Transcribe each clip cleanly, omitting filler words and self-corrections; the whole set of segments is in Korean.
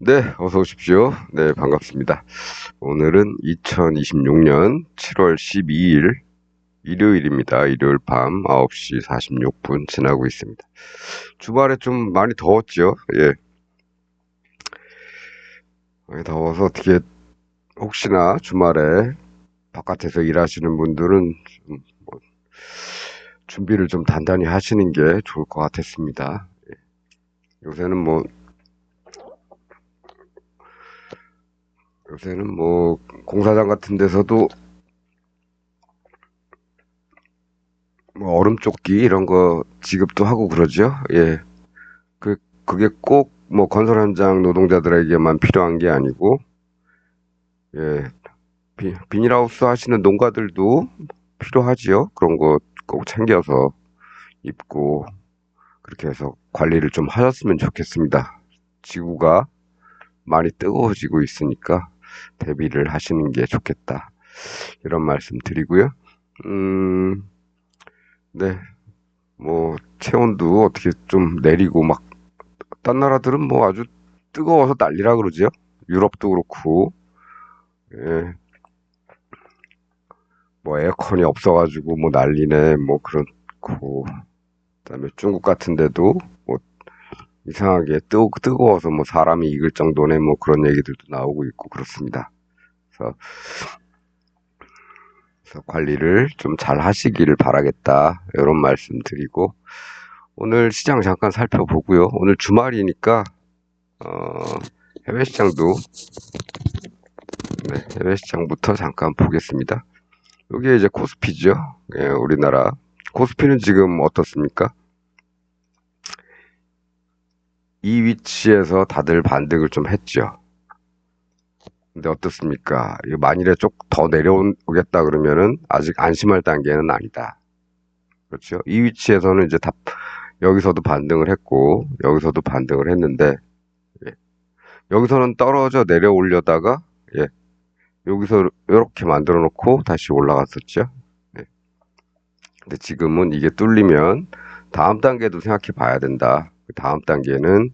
네, 어서 오십시오. 네, 반갑습니다. 오늘은 2026년 7월 12일 일요일입니다. 일요일 밤 9시 46분 지나고 있습니다. 주말에 좀 많이 더웠죠? 예. 많이 더워서 어떻게 혹시나 주말에 바깥에서 일하시는 분들은 뭐 준비를 좀 단단히 하시는 게 좋을 것 같았습니다. 예. 요새는 뭐 공사장 같은 데서도 뭐 얼음조끼 이런 거 지급도 하고 그러죠. 예. 그, 그게 꼭 뭐 건설 현장 노동자들에게만 필요한 게 아니고, 예, 비닐하우스 하시는 농가들도 필요하지요. 그런 거 꼭 챙겨서 입고, 그렇게 해서 관리를 좀 하셨으면 좋겠습니다. 지구가 많이 뜨거워지고 있으니까 대비를 하시는 게 좋겠다. 이런 말씀 드리고요. 음, 네, 뭐, 체온도 어떻게 좀 내리고 막, 딴 나라들은 뭐 아주 뜨거워서 난리라 그러죠. 유럽도 그렇고, 예, 뭐 에어컨이 없어가지고 뭐 난리네 뭐 그렇고 그다음에 중국 같은 데도 뭐 이상하게 뜨거워서 뭐 사람이 익을 정도네 뭐 그런 얘기들도 나오고 있고 그렇습니다. 그래서, 그래서 관리를 좀 잘 하시기를 바라겠다 이런 말씀 드리고 오늘 시장 잠깐 살펴보고요. 오늘 주말이니까 어, 해외 시장도 네, 해외 시장부터 잠깐 보겠습니다. 여기 이제 코스피죠. 예, 우리나라 코스피는 지금 어떻습니까? 이 위치에서 다들 반등을 좀 했죠. 근데 어떻습니까? 이거 만일에 좀 더 내려오겠다 그러면은 아직 안심할 단계는 아니다. 그렇죠? 이 위치에서는 이제 여기서도 반등을 했고, 여기서도 반등을 했는데, 예. 여기서는 떨어져 내려오려다가, 예. 여기서 이렇게 만들어 놓고 다시 올라갔었죠. 예. 근데 지금은 이게 뚫리면 다음 단계도 생각해 봐야 된다. 그 다음 단계는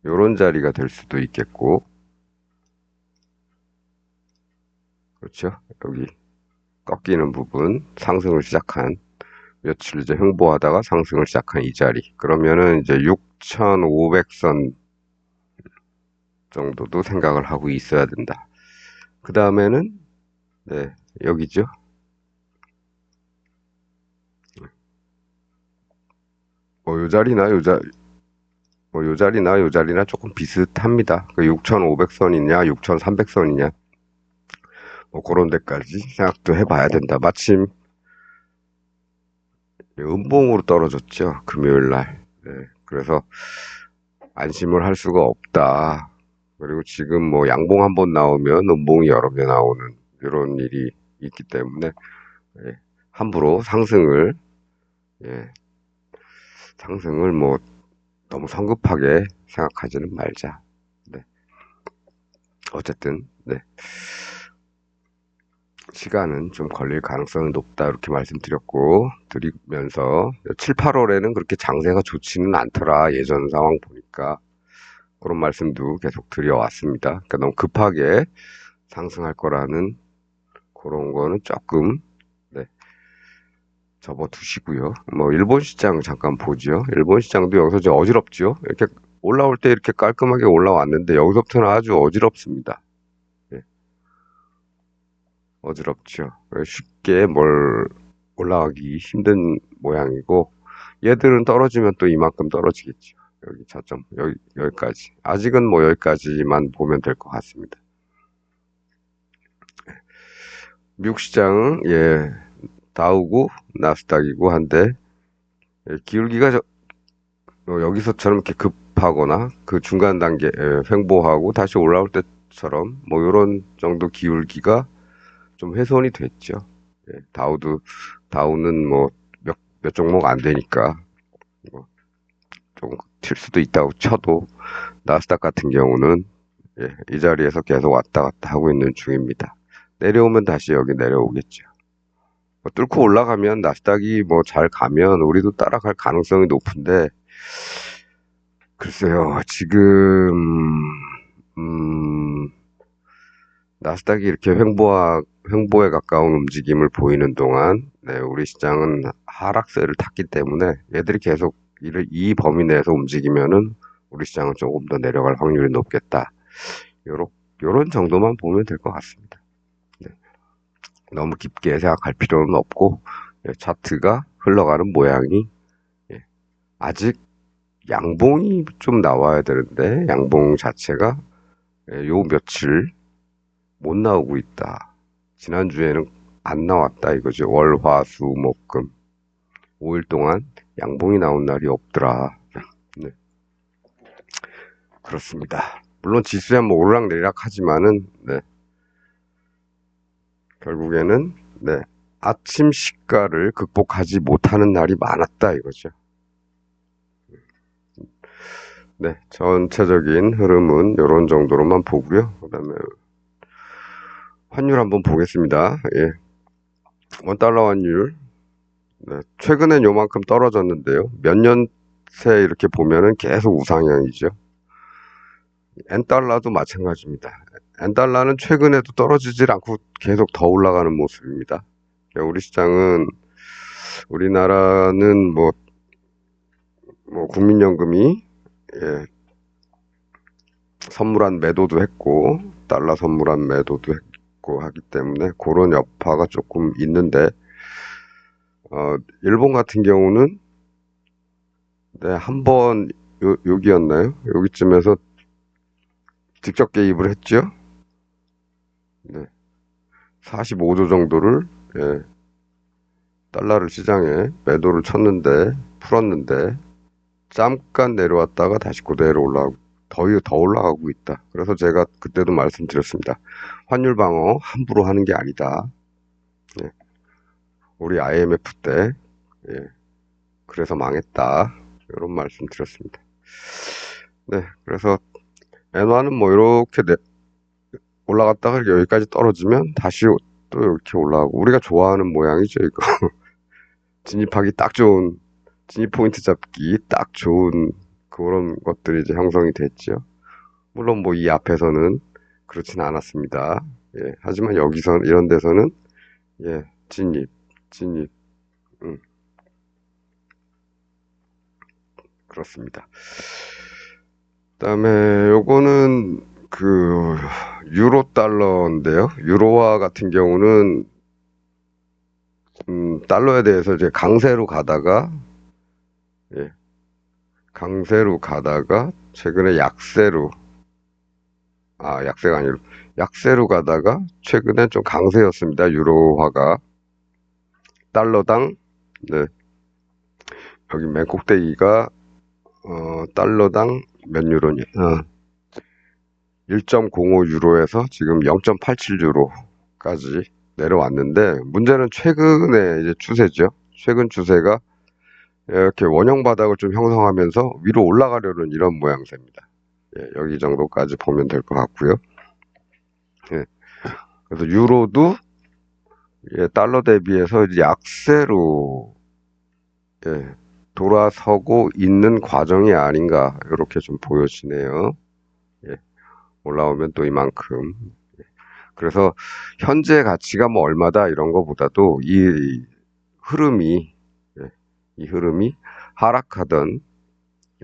요런 자리가 될 수도 있겠고, 그렇죠? 여기 꺾이는 부분, 상승을 시작한, 며칠 이제 횡보하다가 상승을 시작한 이 자리. 그러면은 이제 6,500선 정도도 생각을 하고 있어야 된다. 그 다음에는, 네, 여기죠. 뭐, 요 자리나 조금 비슷합니다. 그 6,500선이냐, 6,300선이냐, 뭐, 그런 데까지 생각도 해봐야 된다. 마침, 음봉으로 떨어졌죠. 금요일 날. 네, 그래서 안심을 할 수가 없다. 그리고 지금 뭐 양봉 한 번 나오면 음봉이 여러 개 나오는 이런 일이 있기 때문에 예, 함부로 예, 상승을 뭐 너무 성급하게 생각하지는 말자. 네, 어쨌든 네, 시간은 좀 걸릴 가능성이 높다 이렇게 드리면서 7, 8월에는 그렇게 장세가 좋지는 않더라 예전 상황 보니까 그런 말씀도 계속 드려왔습니다. 그러니까 너무 급하게 상승할 거라는 그런 거는 조금 네, 접어두시고요. 뭐 일본 시장 잠깐 보죠. 일본 시장도 여기서 이제 어지럽죠. 이렇게 올라올 때 이렇게 깔끔하게 올라왔는데 여기서부터는 아주 어지럽습니다. 예, 어지럽죠. 쉽게 뭘 올라가기 힘든 모양이고 얘들은 떨어지면 또 이만큼 떨어지겠죠. 여기 저점 여기까지 아직은 뭐 여기까지만 보면 될 것 같습니다. 미국 시장은 예 다우고 나스닥이고 한데 예, 기울기가 여기서처럼 이렇게 급하거나 그 중간 단계 횡보하고 다시 올라올 때처럼 뭐 이런 정도 기울기가 좀 훼손이 됐죠. 예, 다우는 뭐 몇 종목 안 되니까 뭐 좀튈 수도 있다고 쳐도 나스닥 같은 경우는 예, 이 자리에서 계속 왔다 갔다 하고 있는 중입니다. 내려오면 다시 여기 내려오겠죠. 뭐 뚫고 올라가면 나스닥이 뭐 잘 가면 우리도 따라갈 가능성이 높은데 글쎄요, 지금, 음, 나스닥이 이렇게 횡보에 가까운 움직임을 보이는 동안, 네, 우리 시장은 하락세를 탔기 때문에 얘들이 계속 이 범위 내에서 움직이면은 우리 시장은 조금 더 내려갈 확률이 높겠다. 요런 정도만 보면 될 것 같습니다. 네, 너무 깊게 생각할 필요는 없고, 예, 차트가 흘러가는 모양이, 예, 아직 양봉이 좀 나와야 되는데, 양봉 자체가, 예, 요 며칠 못 나오고 있다. 지난주에는 안 나왔다 이거죠. 월, 화, 수, 목, 금. 5일 동안 양봉이 나온 날이 없더라. 네, 그렇습니다. 물론 지수야 뭐 오르락내리락 하지만은, 네, 결국에는, 네, 아침 시가를 극복하지 못하는 날이 많았다 이거죠. 네, 전체적인 흐름은 이런 정도로만 보고요. 그다음에 환율 한번 보겠습니다. 예, 원달러 환율. 네, 최근엔 요만큼 떨어졌는데요. 몇 년새 이렇게 보면은 계속 우상향이죠. 엔달러도 마찬가지입니다. 엔달러는 최근에도 떨어지질 않고 계속 더 올라가는 모습입니다. 우리 시장은, 우리나라는 뭐 국민연금이, 예, 선물한 매도도 했고, 달러 선물한 매도도 했고 하기 때문에 그런 여파가 조금 있는데, 일본 같은 경우는, 네, 한번 여기였나요? 여기쯤에서 직접 개입을 했죠. 네, 45조 정도를, 예, 달러를 시장에 매도를 쳤는데, 풀었는데, 잠깐 내려왔다가 다시 그대로 올라가고, 더 올라가고 있다. 그래서 제가 그때도 말씀드렸습니다. 환율 방어 함부로 하는 게 아니다. 예, 우리 IMF 때, 예, 그래서 망했다. 이런 말씀 드렸습니다. 네, 그래서 엔화는 뭐 이렇게 올라갔다가 여기까지 떨어지면 다시 또 이렇게 올라가고, 우리가 좋아하는 모양이죠, 이거. 진입하기 딱 좋은, 진입 포인트 잡기 딱 좋은 그런 것들이 이제 형성이 됐죠. 물론 뭐 이 앞에서는 그렇진 않았습니다. 예, 하지만 여기서 이런 데서는, 예, 진입, 음, 그렇습니다. 그다음에 요거는 그 유로 달러인데요. 유로화 같은 경우는, 달러에 대해서 이제 예, 강세로 가다가 최근에 약세가 아니고 약세로 가다가 최근에 좀 강세였습니다. 유로화가 달러당, 네, 여기 맨 꼭대기가, 달러당 몇 유로니? 1.05 유로에서 지금 0.87 유로까지 내려왔는데, 문제는 최근의 이제 추세죠. 최근 추세가 이렇게 원형 바닥을 좀 형성하면서 위로 올라가려는 이런 모양새입니다. 예, 여기 정도까지 보면 될 것 같고요. 예, 그래서 유로도, 예, 달러 대비해서 이제 약세로, 예, 돌아서고 있는 과정이 아닌가 이렇게 좀 보여지네요. 예, 올라오면 또 이만큼. 그래서 현재 가치가 뭐 얼마다 이런 거보다도 흐름이, 예, 이 흐름이 하락하던,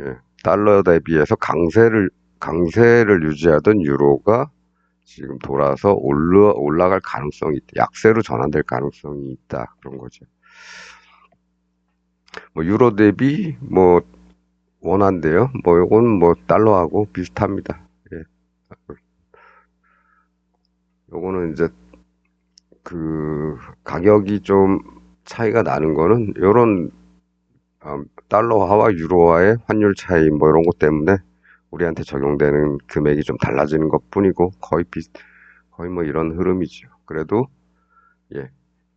예, 달러 대비해서 강세를 유지하던 유로가 지금 돌아서 올라갈 가능성이 있다. 약세로 전환될 가능성이 있다. 그런 거죠. 뭐 유로 대비 뭐 원화인데요. 뭐 요건 뭐 달러하고 비슷합니다. 예. 요거는 이제 그 가격이 좀 차이가 나는 거는 요런, 달러화와 유로화의 환율 차이 뭐 이런 것 때문에 우리한테 적용되는 금액이 좀 달라지는 것 뿐이고 거의 뭐 이런 흐름이죠. 예,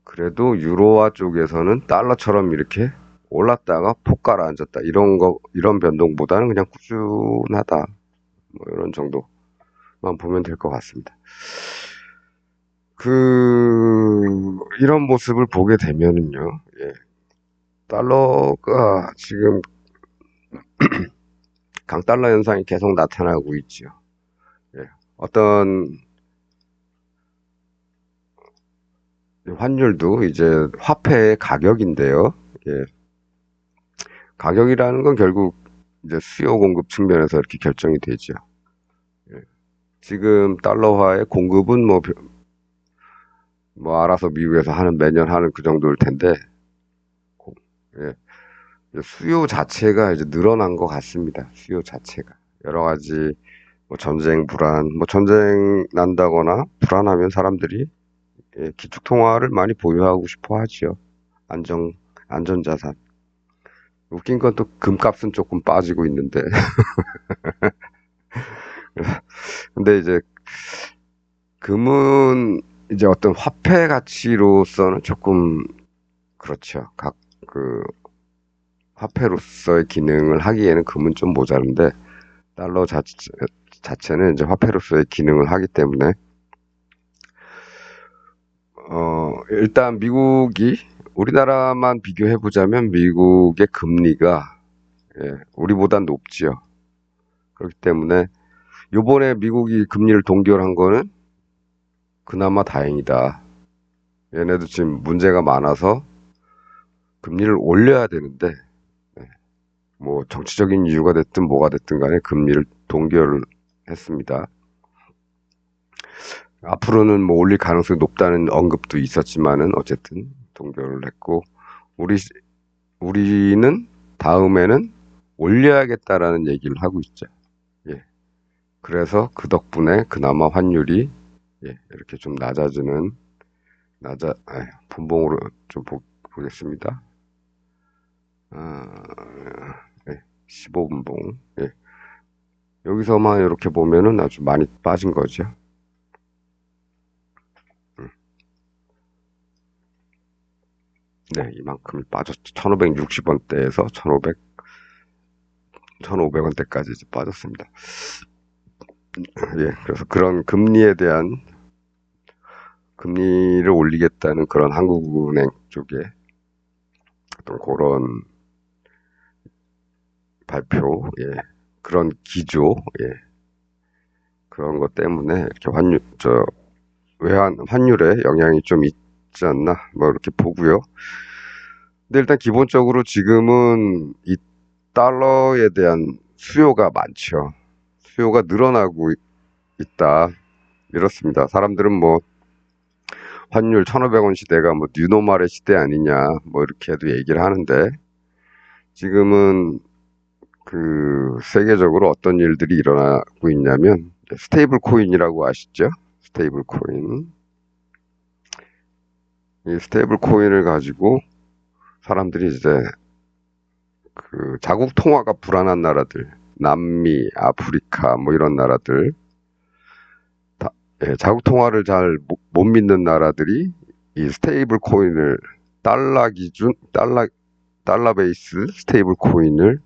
그래도 유로화 쪽에서는 달러처럼 이렇게 올랐다가 폭 가라앉았다. 이런 변동보다는 그냥 꾸준하다. 뭐 이런 정도만 보면 될 것 같습니다. 이런 모습을 보게 되면은요, 예, 달러가 지금 강달러 현상이 계속 나타나고 있죠. 예. 어떤 환율도 이제 화폐의 가격인데요. 예. 가격이라는 건 결국 이제 수요 공급 측면에서 이렇게 결정이 되죠. 예. 지금 달러화의 공급은 뭐 알아서 미국에서 하는 매년 하는 그 정도일 텐데, 예. 수요 자체가 이제 늘어난 것 같습니다. 수요 자체가 여러 가지 뭐 전쟁 불안, 뭐 전쟁 난다거나 불안하면 사람들이 기축 통화를 많이 보유하고 싶어 하죠. 안정 안전자산. 웃긴 건 또 금값은 조금 빠지고 있는데, 근데 이제 금은 이제 어떤 화폐 가치로서는 조금 그렇죠. 각 그 화폐로서의 기능을 하기에는 금은 좀 모자른데 달러 자체는 이제 화폐로서의 기능을 하기 때문에 일단 미국이 우리나라만 비교해 보자면 미국의 금리가 우리보단 높지요. 그렇기 때문에 요번에 미국이 금리를 동결한 거는 그나마 다행이다. 얘네도 지금 문제가 많아서 금리를 올려야 되는데 뭐 정치적인 이유가 됐든 뭐가 됐든 간에 금리를 동결을 했습니다. 앞으로는 뭐 올릴 가능성이 높다는 언급도 있었지만은 어쨌든 동결을 했고 우리 우리는 다음에는 올려야겠다라는 얘기를 하고 있죠. 예. 그래서 그 덕분에 그나마 환율이 이렇게 좀 낮아지는 분봉으로 좀 보겠습니다. 아, 15분봉. 예. 여기서만 이렇게 보면은 아주 많이 빠진 거죠. 음. 네, 이만큼 빠졌죠. 1560원대에서 1500원대까지 이제 빠졌습니다. 예, 그래서 그런 금리를 올리겠다는 그런 한국은행 쪽에 어떤 그런 발표, 그런 기조, 그런 것 때문에 이렇게 환율에 영향이 좀 있지 않나, 뭐 이렇게 보고요. 근데 일단 기본적으로 지금은 이 달러에 대한 수요가 많죠. 수요가 늘어나고 있다. 이렇습니다. 사람들은 뭐 환율 1,500원 시대가 뭐 뉴노멀의 시대 아니냐, 뭐 이렇게도 얘기를 하는데 지금은 그 세계적으로 어떤 일들이 일어나고 있냐면 스테이블 코인이라고 아시죠? 스테이블 코인. 이 스테이블 코인을 가지고 사람들이 이제 그 자국 통화가 불안한 나라들, 남미, 아프리카 뭐 이런 나라들, 자국 통화를 잘 못 믿는 나라들이 이 스테이블 코인을 달러 베이스 스테이블 코인을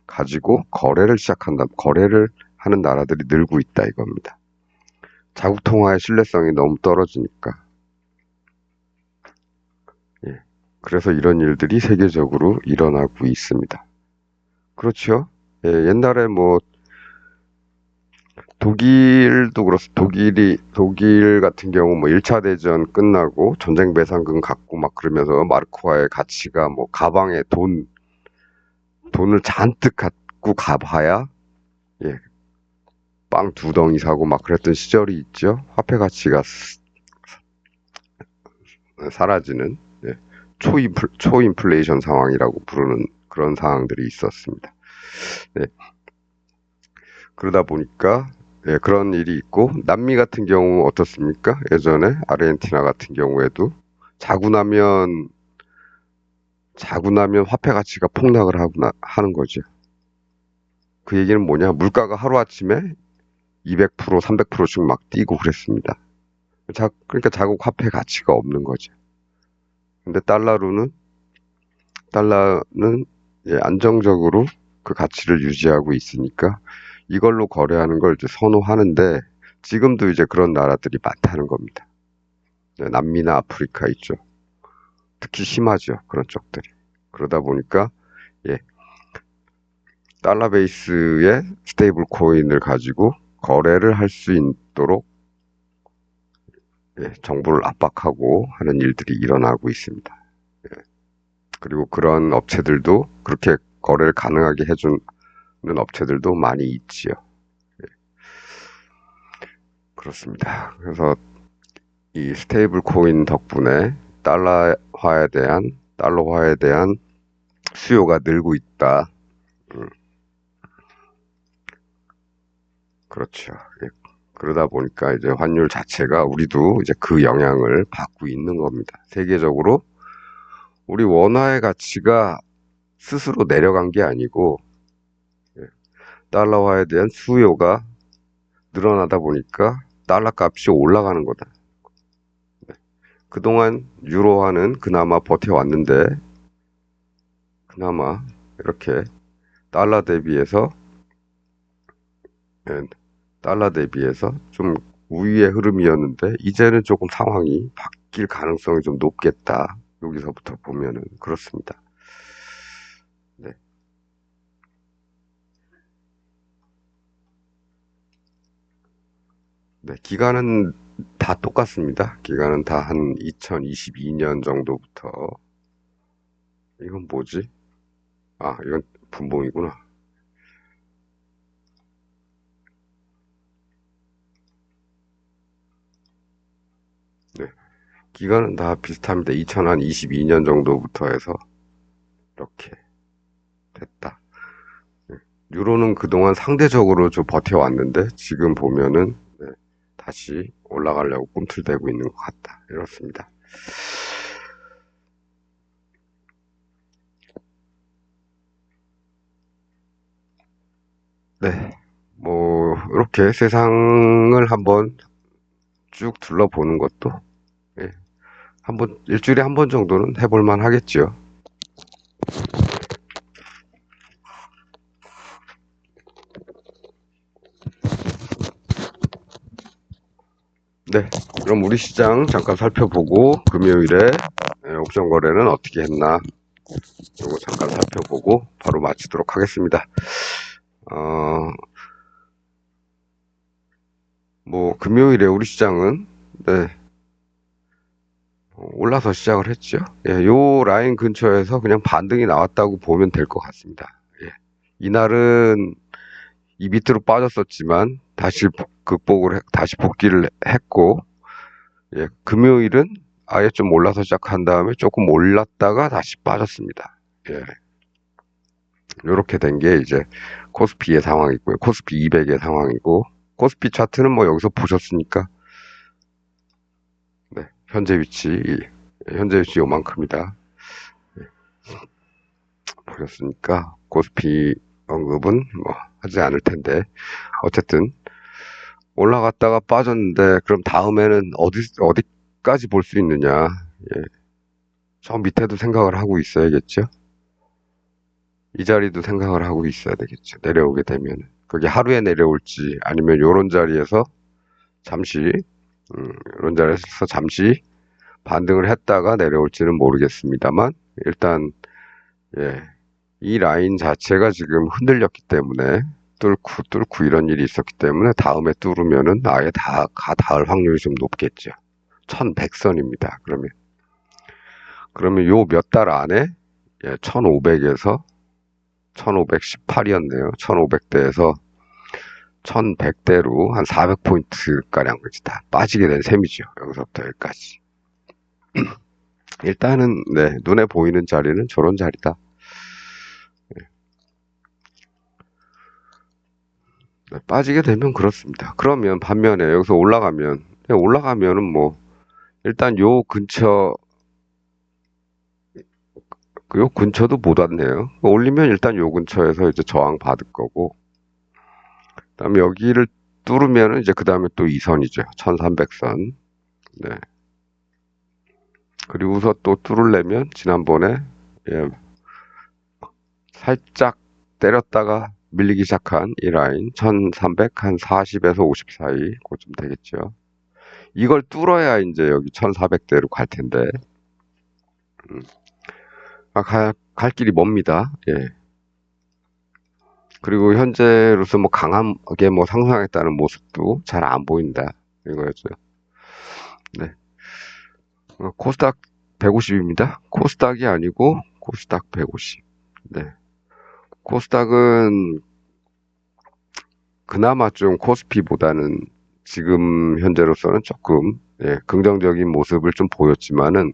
가지고 거래를 하는 나라들이 늘고 있다 이겁니다. 자국 통화의 신뢰성이 너무 떨어지니까. 예. 그래서 이런 일들이 세계적으로 일어나고 있습니다. 그렇죠. 옛날에 뭐 독일도 그렇습니다. 독일 같은 경우 뭐 1차 대전 끝나고 전쟁 배상금 갖고 막 그러면서 마르크화의 가치가 뭐 가방에 돈을 잔뜩 갖고 가봐야 예, 빵 두 덩이 사고 막 그랬던 시절이 있죠. 화폐 가치가 사라지는 초인플레이션 상황이라고 부르는 그런 상황들이 있었습니다. 네, 그러다 보니까 그런 일이 있고 남미 같은 경우 어떻습니까? 예전에 아르헨티나 같은 경우에도 자고 나면 화폐 가치가 폭락을 하는 거죠. 그 얘기는 뭐냐? 물가가 하루아침에 200%, 300%씩 막 뛰고 그랬습니다. 그러니까 자국 화폐 가치가 없는 거죠. 근데 달러는 안정적으로 그 가치를 유지하고 있으니까 이걸로 거래하는 걸 이제 선호하는데 지금도 이제 그런 나라들이 많다는 겁니다. 남미나 아프리카 있죠. 특히 심하죠. 그런 쪽들이. 그러다 보니까 예, 달러 베이스의 스테이블 코인을 가지고 거래를 할 수 있도록 정부를 압박하고 하는 일들이 일어나고 있습니다. 그리고 그런 업체들도 그렇게 거래를 가능하게 해주는 업체들도 많이 있지요. 그렇습니다. 그래서 이 스테이블 코인 덕분에 달러화에 대한 수요가 늘고 있다. 음, 그렇죠. 예. 그러다 보니까 이제 환율 자체가 우리도 이제 그 영향을 받고 있는 겁니다. 세계적으로 우리 원화의 가치가 스스로 내려간 게 아니고 예, 달러화에 대한 수요가 늘어나다 보니까 달러 값이 올라가는 거다. 그동안 유로화는 그나마 버텨왔는데 그나마 이렇게 달러 대비해서 예, 달러 대비해서 좀 우위의 흐름이었는데 이제는 조금 상황이 바뀔 가능성이 좀 높겠다. 여기서부터 보면은 그렇습니다. 네. 네, 기간은 다 똑같습니다. 기간은 다 한 2022년 정도부터 이건 뭐지? 아, 이건 분봉이구나. 네. 기간은 다 비슷합니다. 2022년 정도부터 해서 이렇게 됐다. 네. 유로는 그동안 상대적으로 좀 버텨왔는데 지금 보면은 네, 다시 올라가려고 꿈틀대고 있는 것 같다. 이렇습니다. 네. 뭐 이렇게 세상을 한번 쭉 둘러보는 것도 예, 한번 일주일에 한 번 정도는 해볼 만 하겠죠. 네. 그럼 우리 시장 잠깐 살펴보고 금요일에 옵션 거래는 어떻게 했나 요거 잠깐 살펴보고 바로 마치도록 하겠습니다. 어, 뭐 금요일에 우리 시장은 네, 올라서 시작을 했죠. 예, 요 라인 근처에서 그냥 반등이 나왔다고 보면 될 것 같습니다. 예. 이날은 이 밑으로 빠졌었지만 다시 다시 복귀를 했고 예, 금요일은 아예 좀 올라서 시작한 다음에 조금 올랐다가 다시 빠졌습니다. 예, 이렇게 된 게 이제 코스피의 상황이고요. 코스피 200의 상황이고 코스피 차트는 뭐 여기서 보셨으니까 네, 현재 위치 요만큼이다. 보셨으니까 코스피 언급은 뭐 하지 않을 텐데 어쨌든 올라갔다가 빠졌는데 그럼 다음에는 어디까지 볼 수 있느냐? 예, 저 밑에도 생각을 하고 있어야겠죠. 이 자리도 생각을 하고 있어야 되겠죠. 내려오게 되면 그게 하루에 내려올지 아니면 요런 자리에서 잠시 요런 자리에서 잠시 반등을 했다가 내려올지는 모르겠습니다만 일단 예, 이 라인 자체가 지금 흔들렸기 때문에 뚫고 이런 일이 있었기 때문에 다음에 뚫으면은 아예 닿을 확률이 좀 높겠죠. 1100선입니다. 그러면 요 몇 달 안에 1500에서 1518이었네요. 1500대에서 1100대로 한 400포인트 가량 다 빠지게 된 셈이죠. 여기서부터 여기까지. 일단은 네, 눈에 보이는 자리는 저런 자리다. 네, 빠지게 되면 그렇습니다. 그러면 반면에 여기서 올라가면은 뭐 일단 요 근처도 못 왔네요. 올리면 일단 요 근처에서 이제 저항 받을 거고 그다음에 여기를 뚫으면은 이제 그다음에 또 2선이죠. 1300선. 네. 그리고서 또 뚫으려면 지난번에 예, 살짝 때렸다가 밀리기 시작한 이 라인 1300 한 40에서 50 사이 그쯤 되겠죠. 이걸 뚫어야 이제 여기 1400대로 갈 텐데 갈 길이 멉니다. 예. 그리고 현재로서 뭐 강하게 뭐 상승하겠다는 모습도 잘 안 보인다. 이거였죠. 네. 코스닥 150입니다. 코스닥이 아니고 코스닥 150. 네. 코스닥은 그나마 좀 코스피보다는 지금 현재로서는 조금 긍정적인 모습을 좀 보였지만은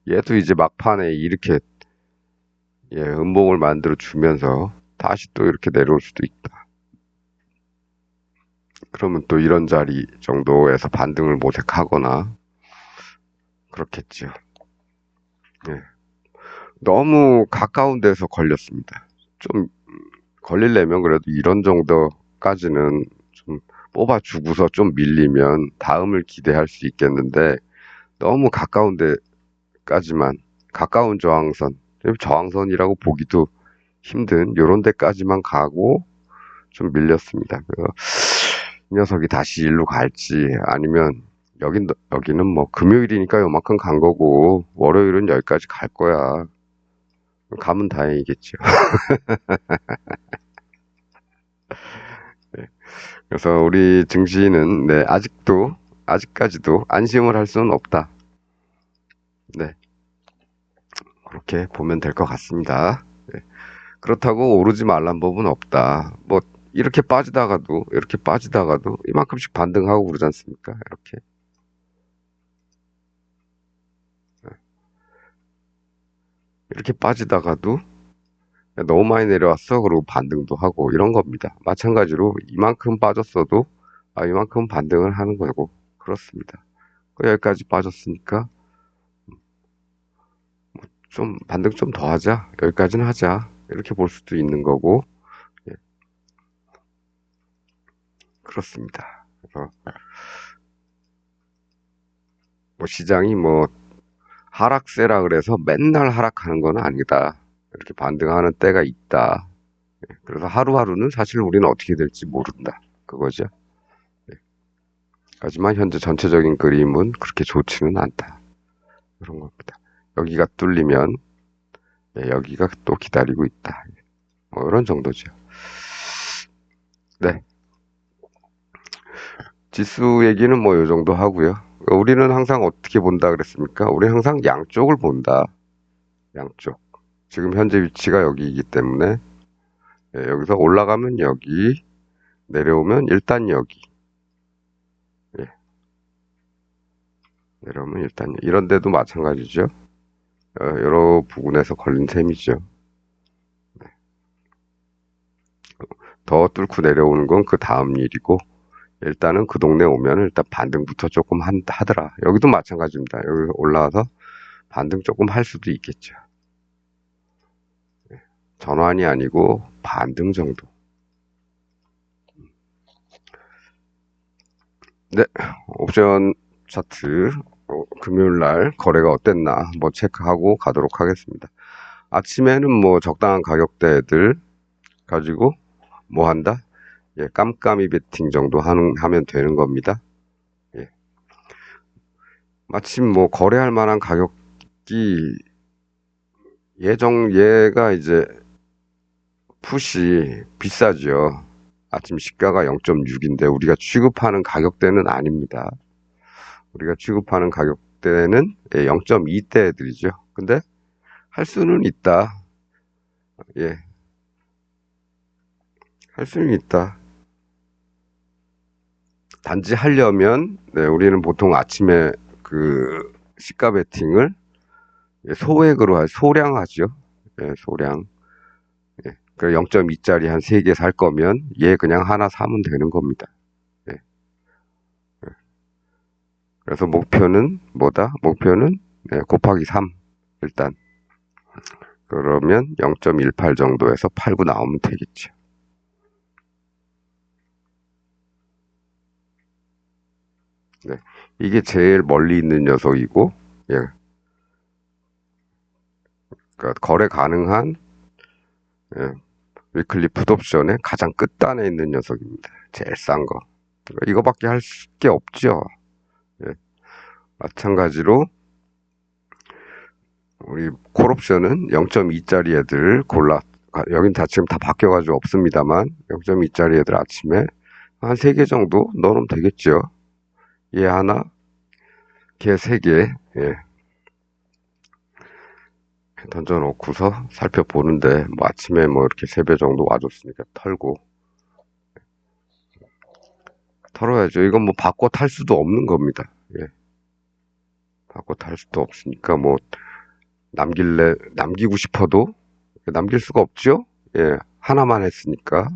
얘도 이제 막판에 이렇게 음봉을 만들어 주면서 다시 또 이렇게 내려올 수도 있다. 그러면 또 이런 자리 정도에서 반등을 모색하거나 그렇겠죠. 예. 너무 가까운 데서 걸렸습니다. 좀 걸리려면 그래도 이런 정도까지는 좀 뽑아주고서 좀 밀리면 다음을 기대할 수 있겠는데 너무 가까운 데까지만 가까운 저항선이라고 보기도 힘든 요런 데까지만 가고 좀 밀렸습니다. 그래서 이 녀석이 다시 일로 갈지 아니면 여기는 뭐 금요일이니까 요만큼 간 거고 월요일은 여기까지 갈 거야. 가면 다행이겠죠. 네. 그래서 우리 증시는 아직까지도 안심을 할 수는 없다. 네, 그렇게 보면 될 것 같습니다. 네. 그렇다고 오르지 말란 법은 없다. 뭐 이렇게 빠지다가도 이만큼씩 반등하고 그러지 않습니까? 이렇게 빠지다가도 너무 많이 내려왔어. 그리고 반등도 하고 이런 겁니다. 마찬가지로 이만큼 빠졌어도 이만큼 반등을 하는 거고 그렇습니다. 여기까지 빠졌으니까 좀 반등 좀 더 하자. 여기까지는 하자. 이렇게 볼 수도 있는 거고 예, 그렇습니다. 그래서 뭐 시장이 뭐 하락세라 그래서 맨날 하락하는 건 아니다. 이렇게 반등하는 때가 있다. 그래서 하루하루는 사실 우리는 어떻게 될지 모른다. 그거죠. 예. 하지만 현재 전체적인 그림은 그렇게 좋지는 않다. 그런 겁니다. 여기가 뚫리면 여기가 또 기다리고 있다. 뭐 이런 정도죠. 네. 지수 얘기는 뭐 요 정도 하고요. 우리는 항상 어떻게 본다 그랬습니까? 우리 항상 양쪽을 본다. 양쪽. 지금 현재 위치가 여기이기 때문에 여기서 올라가면 여기, 내려오면 일단 여기. 예, 내려오면 일단 이런 데도 마찬가지죠. 여러 부분에서 걸린 셈이죠. 더 뚫고 내려오는 건 그 다음 일이고 일단은 그 동네 오면 일단 반등부터 조금 하더라. 여기도 마찬가지입니다. 여기 올라와서 반등 조금 할 수도 있겠죠. 전환이 아니고 반등 정도. 네, 옵션 차트 금요일 날 거래가 어땠나 한번 체크하고 가도록 하겠습니다. 아침에는 뭐 적당한 가격대들 가지고 뭐 한다? 깜깜이 베팅 정도 하면 되는 겁니다. 예. 마침 뭐 거래할 만한 가격이 얘가 이제 풋이 비싸죠. 아침 시가가 0.6인데 우리가 취급하는 가격대는 아닙니다. 우리가 취급하는 가격대는 0.2대들이죠. 근데 할 수는 있다. 예, 할 수는 있다. 단지 하려면 우리는 보통 아침에 그 시가 베팅을 소액으로 소량하죠. 소량. 그 0.2짜리 한 3개 살 거면 얘 그냥 하나 사면 되는 겁니다. 예. 그래서 목표는 뭐다? 목표는 곱하기 3 일단 그러면 0.18 정도에서 팔고 나오면 되겠죠. 네. 이게 제일 멀리 있는 녀석이고 예. 그러니까 거래 가능한 예, 위클리 풋옵션의 가장 끝단에 있는 녀석입니다. 제일 싼 거. 이거밖에 할 게 없죠. 예. 마찬가지로 우리 콜옵션은 0.2짜리 애들 여긴 다 지금 다 바뀌어가지고 없습니다만 0.2짜리 애들 아침에 한 3개 정도 넣어놓으면 되겠죠. 얘 하나, 걔 3개, 예, 던져놓고서 살펴보는데 뭐 아침에 뭐 이렇게 3배 정도 와줬으니까 털어야죠. 이건 뭐 바꿔 탈 수도 없는 겁니다. 예, 바꿔 탈 수도 없으니까 뭐 남기고 싶어도 남길 수가 없죠. 예, 하나만 했으니까.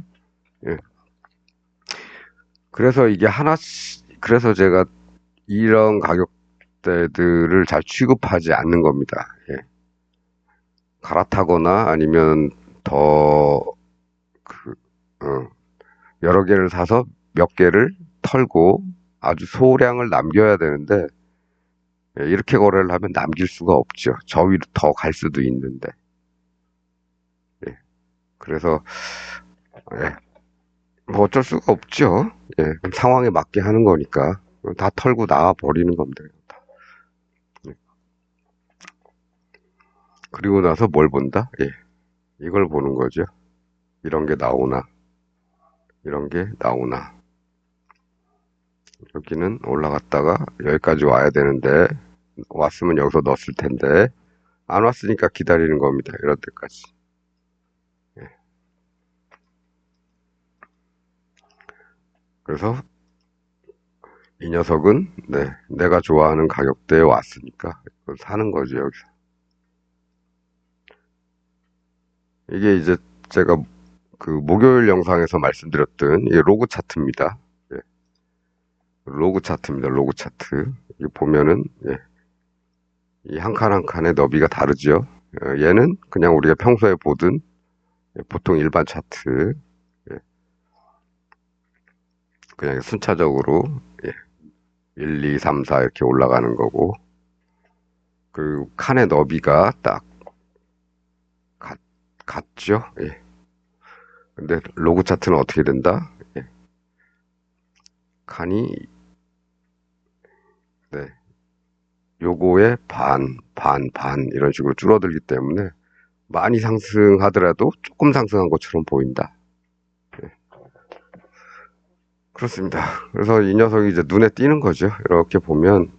예. 그래서 이게 그래서 제가 이런 가격대들을 잘 취급하지 않는 겁니다. 예. 갈아타거나 아니면 더, 그, 어, 여러 개를 사서 몇 개를 털고 아주 소량을 남겨야 되는데, 예, 이렇게 거래를 하면 남길 수가 없죠. 저 위로 더 갈 수도 있는데. 예. 그래서, 예, 뭐 어쩔 수가 없죠. 예, 그럼 상황에 맞게 하는 거니까. 다 털고 나와 버리는 겁니다. 예. 그리고 나서 뭘 본다? 예, 이걸 보는 거죠. 이런 게 나오나, 이런 게 나오나. 여기는 올라갔다가 여기까지 와야 되는데, 왔으면 여기서 넣었을 텐데, 안 왔으니까 기다리는 겁니다. 이럴 때까지. 예. 그래서 이 녀석은, 네, 내가 좋아하는 가격대에 왔으니까, 그걸 사는 거죠, 여기서. 이게 이제 제가 그 목요일 영상에서 말씀드렸던 이 로그 차트입니다. 예, 로그 차트입니다. 로그 차트. 이 보면은, 예, 이 한 칸 한 칸의 너비가 다르죠. 얘는 그냥 우리가 평소에 보던 보통 일반 차트, 예, 그냥 순차적으로, 예, 1, 2, 3, 4 이렇게 올라가는 거고, 그 칸의 너비가 딱 같죠. 예. 근데 로그 차트는 어떻게 된다? 예, 칸이, 네, 요거의 반 이런 식으로 줄어들기 때문에 많이 상승하더라도 조금 상승한 것처럼 보인다. 예, 그렇습니다. 그래서 이 녀석이 이제 눈에 띄는 거죠. 이렇게 보면,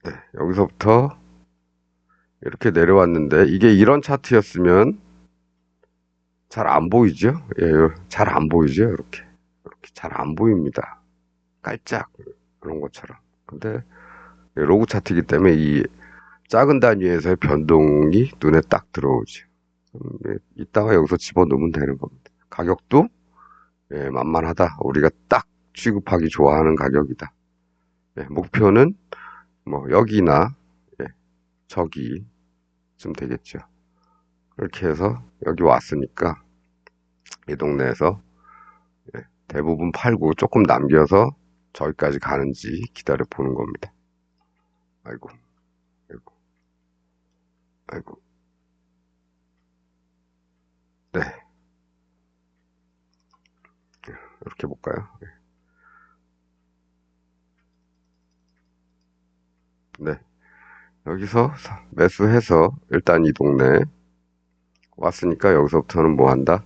네, 여기서부터 이렇게 내려왔는데, 이게 이런 차트였으면 잘 안 보이죠? 예, 잘 안 보이죠? 이렇게 잘 안 보입니다. 깔짝, 그런 것처럼. 근데 로그 차트이기 때문에 이 작은 단위에서의 변동이 눈에 딱 들어오죠. 이따가 여기서 집어넣으면 되는 겁니다. 가격도, 예, 만만하다. 우리가 딱 취급하기 좋아하는 가격이다. 예, 목표는 뭐 여기나, 예, 저기쯤 되겠죠. 그렇게 해서 여기 왔으니까 이 동네에서, 예, 대부분 팔고 조금 남겨서 저기까지 가는지 기다려 보는 겁니다. 아이고, 아이고, 아이고. 네, 이렇게 볼까요? 네, 여기서 매수해서 일단 이 동네 왔으니까 여기서부터는 뭐 한다?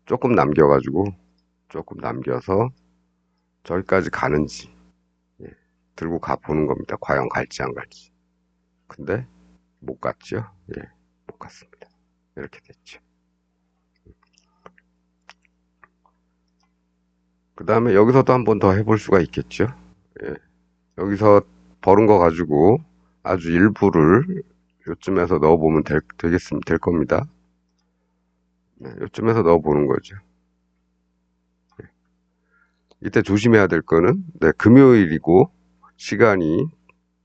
조금 남겨가지고 조금 남겨서 저기까지 가는지, 예, 들고 가 보는 겁니다. 과연 갈지 안 갈지. 근데 못 갔죠. 예, 못 갔습니다. 이렇게 됐죠. 그 다음에 여기서도 한 번 더 해볼 수가 있겠죠. 예, 여기서 벌은 거 가지고 아주 일부를 요쯤에서 넣어보면 될 겁니다. 네, 요쯤에서 넣어보는 거죠. 이때 조심해야 될 거는, 네, 금요일이고 시간이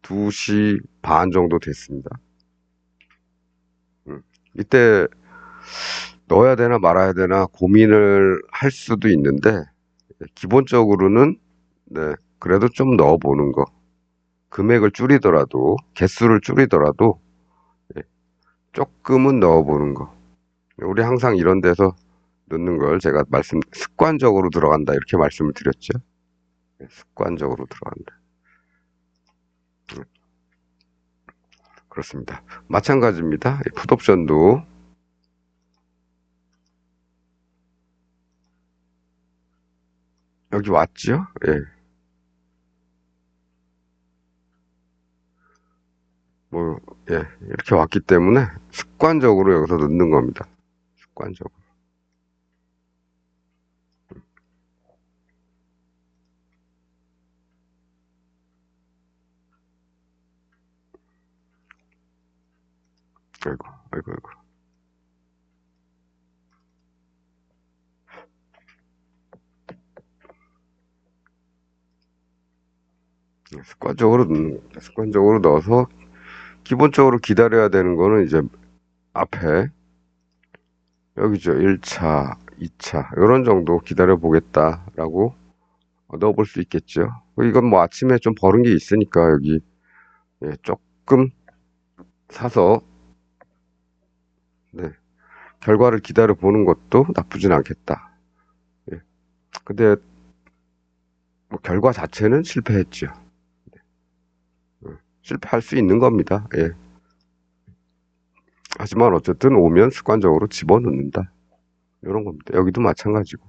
2시 반 정도 됐습니다. 이때 넣어야 되나 말아야 되나 고민을 할 수도 있는데, 기본적으로는, 네, 그래도 좀 넣어보는 거. 금액을 줄이더라도, 개수를 줄이더라도, 예, 조금은 넣어보는 거. 우리 항상 이런 데서 넣는 걸 제가 습관적으로 들어간다, 이렇게 말씀을 드렸죠. 습관적으로 들어간다. 그렇습니다. 마찬가지입니다. 풋옵션도 여기 왔죠? 예. 뭐, 예. 이렇게 왔기 때문에 습관적으로 여기서 넣는 겁니다. 습관적으로. 아이고, 아이고, 아이고. 습관적으로 넣는 겁니다. 습관적으로 넣어서 기본적으로 기다려야 되는 거는 이제 앞에 여기죠. 1차, 2차 이런 정도 기다려 보겠다라고 넣어볼 수 있겠죠. 이건 뭐 아침에 좀 버는 게 있으니까 여기 예, 조금 사서 네, 결과를 기다려 보는 것도 나쁘진 않겠다. 예. 근데 뭐 결과 자체는 실패했죠. 실패할 수 있는 겁니다. 예. 하지만 어쨌든 오면 습관적으로 집어넣는다. 이런 겁니다. 여기도 마찬가지고.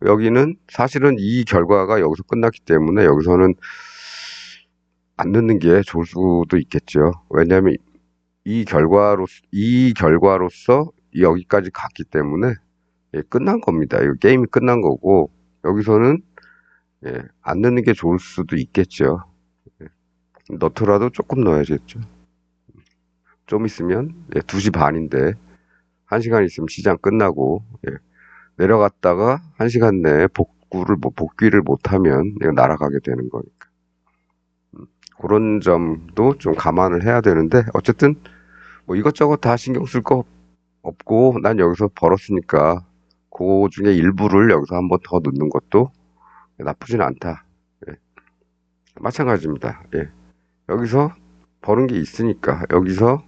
여기는 사실은 이 결과가 여기서 끝났기 때문에 여기서는 안 넣는 게 좋을 수도 있겠죠. 왜냐하면 이 결과로서 여기까지 갔기 때문에 예, 끝난 겁니다. 이거 게임이 끝난 거고 여기서는 예, 안 넣는 게 좋을 수도 있겠죠. 넣더라도 조금 넣어야겠죠. 좀 있으면 예, 2시 반인데 1시간 있으면 시장 끝나고 예, 내려갔다가 1시간 내에 복귀를 못하면 이거 날아가게 되는 거니까. 그런 점도 좀 감안을 해야 되는데 어쨌든 뭐 이것저것 다 신경 쓸 거 없고 난 여기서 벌었으니까 그 중에 일부를 여기서 한번 더 넣는 것도 나쁘진 않다. 예, 마찬가지입니다. 예, 여기서 버는 게 있으니까 여기서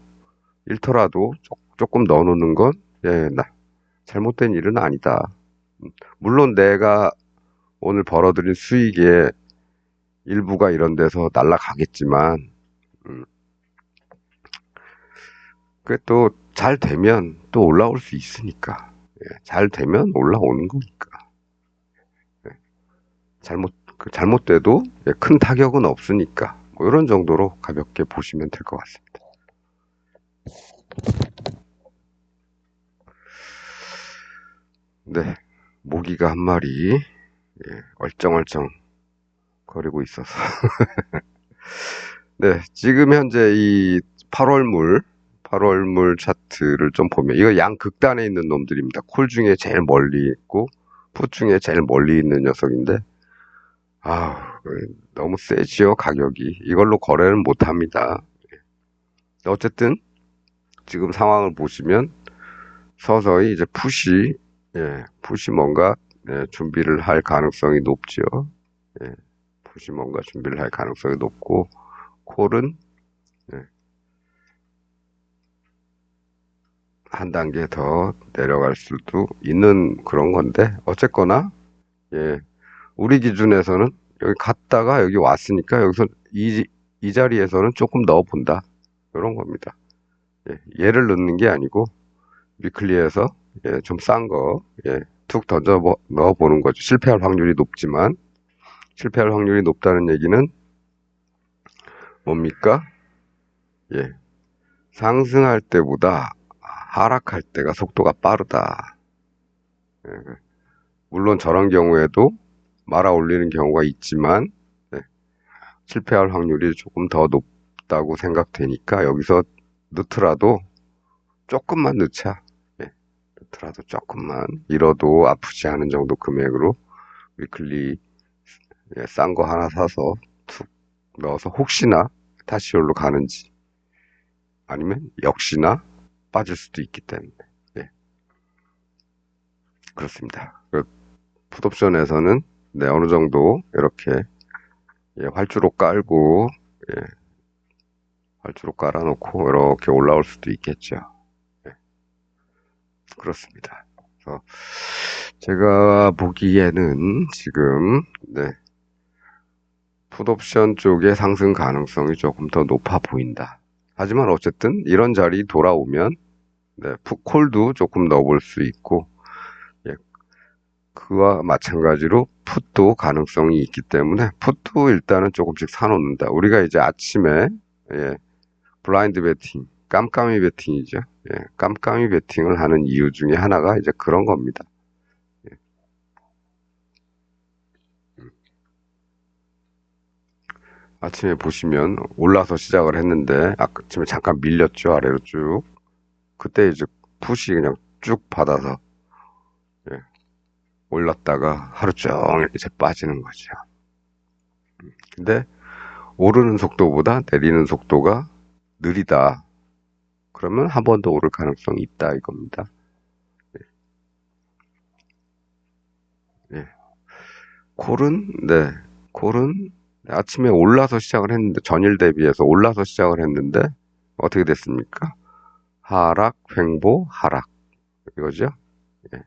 잃더라도 조금 넣어놓는 건 예, 잘못된 일은 아니다. 물론 내가 오늘 벌어들인 수익의 일부가 이런 데서 날아가겠지만 음, 그게 또 잘 되면 또 올라올 수 있으니까 잘 되면 올라오는 거니까 잘못돼도 큰 타격은 없으니까 뭐 이런 정도로 가볍게 보시면 될 것 같습니다. 네, 모기가 한 마리 얼쩡얼쩡 거리고 있어서 네, 지금 현재 이 8월물 차트를 좀 보면 이거 양극단에 있는 놈들입니다. 콜 중에 제일 멀리 있고 풋 중에 제일 멀리 있는 녀석인데 아, 너무 세지요, 가격이. 이걸로 거래는 못 합니다. 어쨌든 지금 상황을 보시면 서서히 이제 푸시 뭔가 준비를 할 가능성이 높죠. 예, 푸시 뭔가 준비를 할 가능성이 높고 콜은 예, 한 단계 더 내려갈 수도 있는 그런 건데 어쨌거나 예, 우리 기준에서는 여기 갔다가 여기 왔으니까 여기서 이 자리에서는 조금 넣어본다. 이런 겁니다. 예, 얘를 넣는 게 아니고 위클리에서 예, 좀 싼 거, 예, 툭 던져 넣어보는 거죠. 실패할 확률이 높지만 실패할 확률이 높다는 얘기는 뭡니까? 예, 상승할 때보다 하락할 때가 속도가 빠르다. 예, 물론 저런 경우에도 말아 올리는 경우가 있지만 예, 실패할 확률이 조금 더 높다고 생각되니까 여기서 넣더라도 조금만 넣자. 예, 넣더라도 조금만 잃어도 아프지 않은 정도 금액으로 위클리 싼 거 하나 사서 툭 넣어서 혹시나 다시 여기로 가는지 아니면 역시나 빠질 수도 있기 때문에 예, 그렇습니다. 그 풋옵션에서는 네, 어느 정도 이렇게 예, 활주로 깔고 예, 활주로 깔아놓고 이렇게 올라올 수도 있겠죠. 예, 그렇습니다. 그래서 제가 보기에는 지금 네, 풋옵션 쪽의 상승 가능성이 조금 더 높아 보인다. 하지만 어쨌든 이런 자리 돌아오면 네, 풋콜도 조금 넣어볼 수 있고 예, 그와 마찬가지로 풋도 가능성이 있기 때문에 풋도 일단은 조금씩 사놓는다. 우리가 이제 아침에 예, 블라인드 베팅, 깜깜이 베팅이죠. 예, 깜깜이 베팅을 하는 이유 중에 하나가 이제 그런 겁니다. 예, 아침에 보시면 올라서 시작을 했는데 아침에 잠깐 밀렸죠. 아래로 쭉. 그때 이제 풋이 그냥 쭉 받아서 예, 올랐다가 하루 종일 이제 빠지는 거죠. 근데 오르는 속도보다 내리는 속도가 느리다. 그러면 한 번 더 오를 가능성이 있다 이겁니다. 예. 콜은 콜은 아침에 올라서 시작을 했는데 전일 대비해서 올라서 시작을 했는데 어떻게 됐습니까? 하락, 횡보, 하락 이거죠. 예.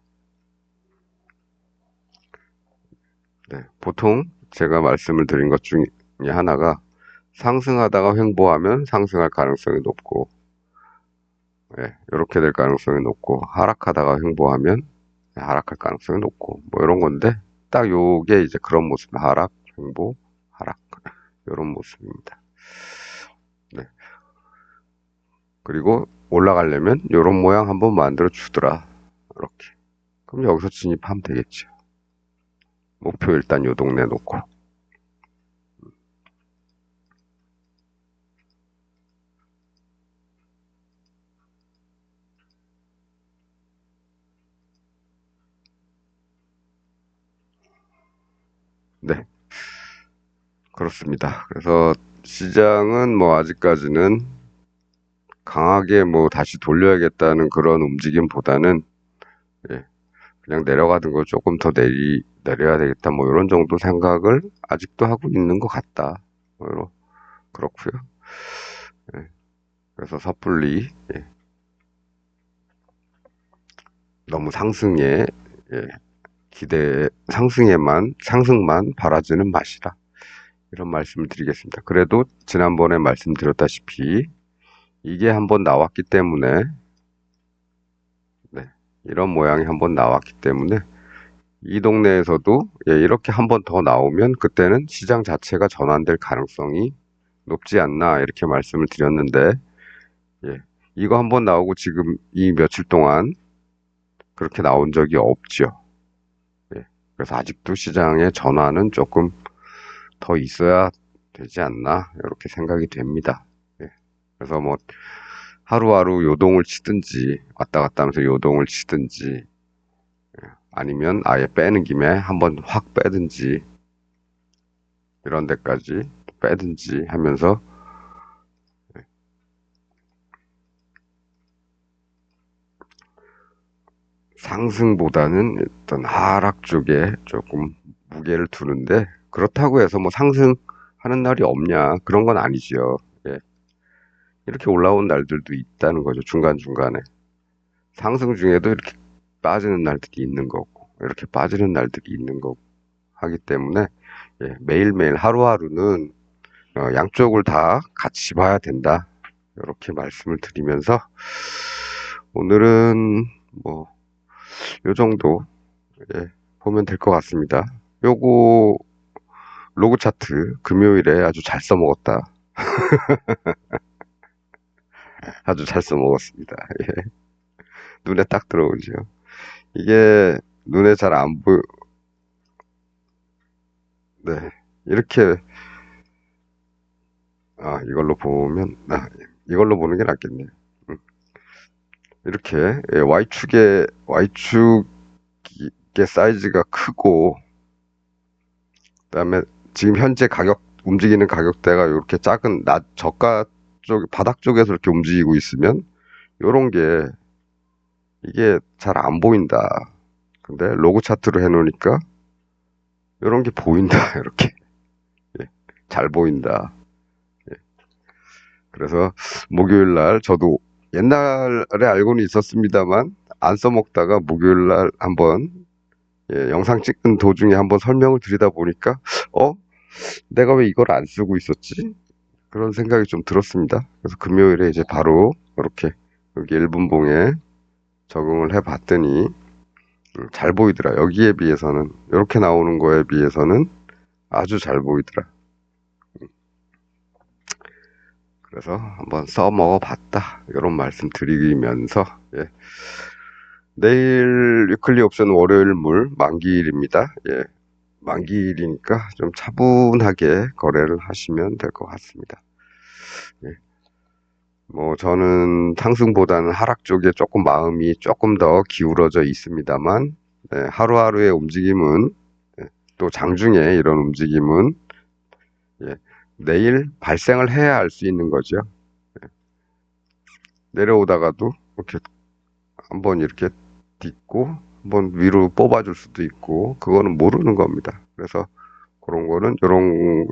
네. 보통 제가 말씀을 드린 것 중에 하나가 상승하다가 횡보하면 상승할 가능성이 높고 예, 이렇게 될 가능성이 높고 하락하다가 횡보하면 하락할 가능성이 높고 뭐 이런 건데 딱 요게 이제 그런 모습 하락, 횡보, 하락 이런 모습입니다. 네. 그리고 올라가려면 요런 모양 한번 만들어 주더라. 이렇게. 그럼 여기서 진입하면 되겠죠. 목표 일단 요 동네 놓고. 네. 그렇습니다. 그래서 시장은 뭐 아직까지는 강하게 뭐 다시 돌려야겠다는 그런 움직임보다는 예, 그냥 내려가는 걸 조금 더 내려야 되겠다 뭐 이런 정도 생각을 아직도 하고 있는 것 같다. 그렇고요. 예, 그래서 섣불리 예, 너무 상승에 예, 상승만 바라지는 마시라. 이런 말씀을 드리겠습니다. 그래도 지난번에 말씀드렸다시피 이게 한번 나왔기 때문에 네, 이런 모양이 한번 나왔기 때문에 이 동네에서도 예, 이렇게 한번 더 나오면 그때는 시장 자체가 전환될 가능성이 높지 않나 이렇게 말씀을 드렸는데 예, 이거 한번 나오고 지금 이 며칠 동안 그렇게 나온 적이 없죠. 예, 그래서 아직도 시장의 전환은 조금 더 있어야 되지 않나 이렇게 생각이 됩니다. 예, 그래서 뭐 하루하루 요동을 치든지 왔다 갔다 하면서 요동을 치든지 아니면 아예 빼는 김에 한번 확 빼든지 이런 데까지 빼든지 하면서 상승보다는 일단 하락 쪽에 조금 무게를 두는데 그렇다고 해서 뭐 상승하는 날이 없냐 그런 건 아니지요. 예. 이렇게 올라온 날들도 있다는 거죠. 중간중간에. 상승 중에도 이렇게 빠지는 날들이 있는 거고 이렇게 빠지는 날들이 있는 거고 하기 때문에 예, 매일매일 하루하루는 양쪽을 다 같이 봐야 된다. 이렇게 말씀을 드리면서 오늘은 뭐 요 정도 예, 보면 될 것 같습니다. 요거 로그 차트 금요일에 아주 잘 써먹었다. 아주 잘 써먹었습니다. 예, 눈에 딱 들어오죠. 이게 눈에 잘 안 보여. 네, 이렇게 이걸로 보면 이걸로 보는 게 낫겠네요. 음, 이렇게 예, Y축의 사이즈가 크고 그다음에 지금 현재 움직이는 가격대가 이렇게 작은 저가 쪽 바닥 쪽에서 이렇게 움직이고 있으면 요런 게 이게 잘 안 보인다. 근데 로그 차트로 해놓으니까 요런 게 보인다. 이렇게 예, 잘 보인다. 예, 그래서 목요일 날 저도 옛날에 알고는 있었습니다만 안 써먹다가 목요일 날 한번 예, 영상 찍는 도중에 한번 설명을 드리다 보니까 어 내가 왜 이걸 안 쓰고 있었지? 그런 생각이 좀 들었습니다. 그래서 금요일에 이제 바로 이렇게 여기 1분봉에 적응을 해 봤더니 잘 보이더라. 여기에 비해서는, 이렇게 나오는 거에 비해서는 아주 잘 보이더라. 그래서 한번 써먹어 봤다. 이런 말씀 드리면서, 예. 내일 위클리 옵션 월요일 만기일입니다. 예. 만기일이니까 좀 차분하게 거래를 하시면 될 것 같습니다. 예. 뭐 저는 상승보다는 하락 쪽에 조금 마음이 조금 더 기울어져 있습니다만, 네, 하루하루의 움직임은, 예, 또 장중에 이런 움직임은, 예, 내일 발생을 해야 알 수 있는 거죠. 내려오다가도 이렇게 한번 이렇게 딛고 한번 위로 뽑아줄 수도 있고, 그거는 모르는 겁니다. 그래서 그런 거는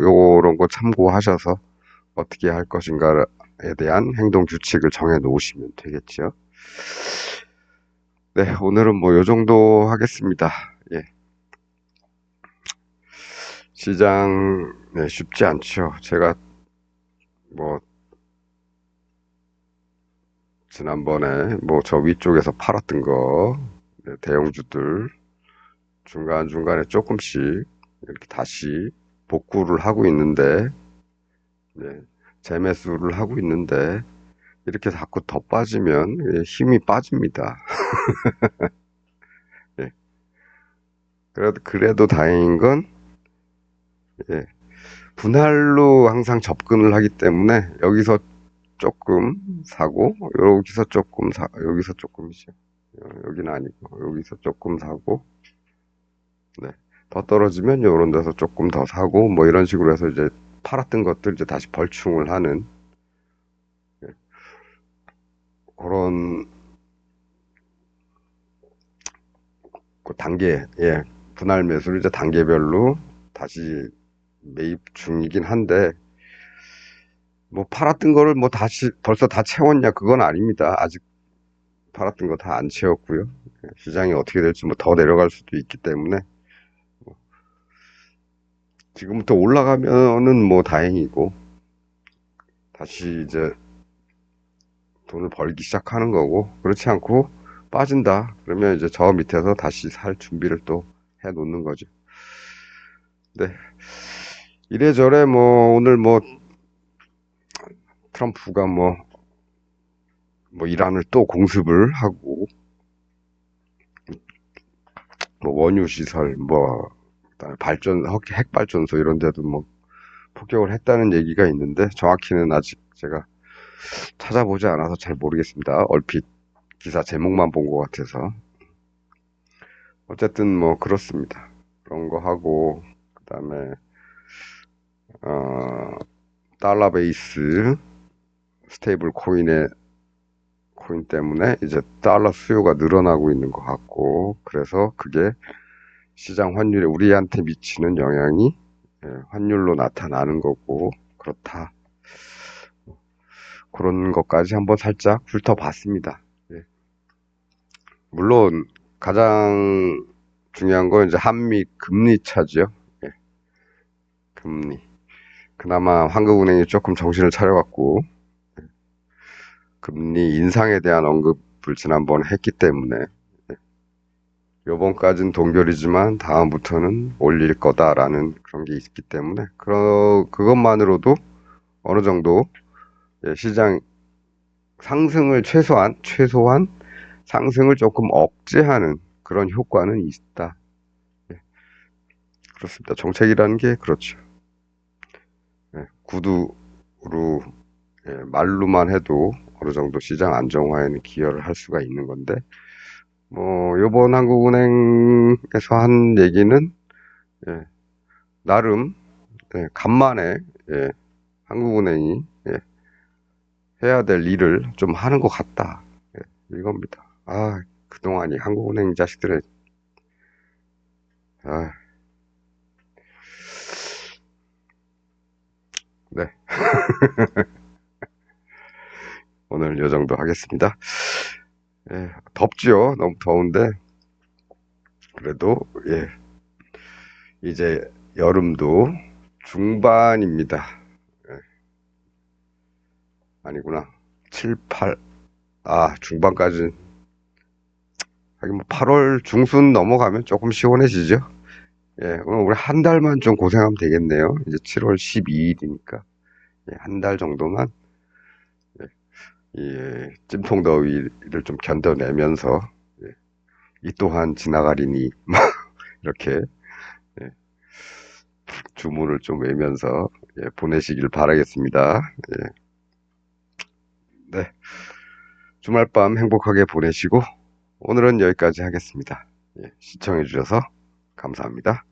요런 거 참고하셔서 어떻게 할 것인가에 대한 행동 규칙을 정해 놓으시면 되겠죠. 네, 오늘은 뭐 요 정도 하겠습니다. 예. 시장, 네, 쉽지 않죠. 제가 뭐 지난번에 뭐 저 위쪽에서 팔았던 거, 네, 대형주들 중간중간에 조금씩 이렇게 다시 복구를 하고 있는데, 네, 재매수를 하고 있는데, 이렇게 자꾸 더 빠지면 예, 힘이 빠집니다. 예. 그래도 다행인 건, 예, 분할로 항상 접근을 하기 때문에 여기서 조금 사고, 여기서 조금이죠. 여기는 아니고, 여기서 조금 사고, 네. 더 떨어지면 요런 데서 조금 더 사고, 뭐 이런 식으로 해서 이제 팔았던 것들 이제 다시 벌충을 하는, 예, 그런 그 단계, 예, 분할 매수를 이제 단계별로 다시 매입 중이긴 한데, 뭐 팔았던 거를 뭐 다시 벌써 다 채웠냐? 그건 아닙니다. 아직 팔았던 거 다 안 채웠고요. 시장이 어떻게 될지 뭐 더 내려갈 수도 있기 때문에 지금부터 올라가면은 뭐 다행이고 다시 이제 돈을 벌기 시작하는 거고, 그렇지 않고 빠진다 그러면 이제 저 밑에서 다시 살 준비를 또 해 놓는 거죠. 네. 이래저래 뭐 오늘 뭐 트럼프가 뭐 이란을 또 공습을 하고, 뭐 원유 시설, 뭐 그다음에 핵 발전소 이런 데도 뭐 폭격을 했다는 얘기가 있는데 정확히는 아직 제가 찾아보지 않아서 잘 모르겠습니다. 얼핏 기사 제목만 본 것 같아서. 어쨌든 뭐 그렇습니다. 그런 거 하고, 그다음에 어, 달러 베이스 스테이블 코인 때문에 이제 달러 수요가 늘어나고 있는 것 같고, 그래서 그게 시장 환율에 우리한테 미치는 영향이, 예, 환율로 나타나는 거고, 그렇다. 그런 것까지 한번 살짝 훑어봤습니다. 예. 물론 가장 중요한 건 이제 한미 금리 차죠. 예, 금리. 그나마 한국은행이 조금 정신을 차려갖고 금리 인상에 대한 언급을 지난번에 했기 때문에, 예, 요번까진 동결이지만 다음부터는 올릴 거다라는 그런 게 있기 때문에 그것만으로도 어느 정도, 예, 시장 상승을 최소한 상승을 조금 억제하는 그런 효과는 있다. 예, 그렇습니다. 정책이라는 게 그렇죠. 예, 구두로, 예, 말로만 해도 어느 정도 시장 안정화에는 기여를 할 수가 있는 건데, 뭐 요번 한국은행에서 한 얘기는, 예, 나름, 예, 간만에, 예, 한국은행이, 예, 해야 될 일을 좀 하는 것 같다. 예, 이겁니다. 아, 그동안이 한국은행 자식들의, 아, 네, 오늘 요 정도 하겠습니다. 예, 덥지요. 너무 더운데 그래도, 예, 이제 여름도 중반입니다. 예, 아니구나. 7, 8. 아, 중반까지. 하긴 뭐 8월 중순 넘어가면 조금 시원해지죠. 예, 그럼 우리 한 달만 좀 고생하면 되겠네요. 이제 7월 12일이니까. 예, 한 달 정도만, 예, 찜통더위를 좀 견뎌내면서, 예, 이 또한 지나가리니, 이렇게, 예, 주문을 좀 외면서, 예, 보내시길 바라겠습니다. 예, 네. 주말밤 행복하게 보내시고, 오늘은 여기까지 하겠습니다. 예, 시청해주셔서 감사합니다.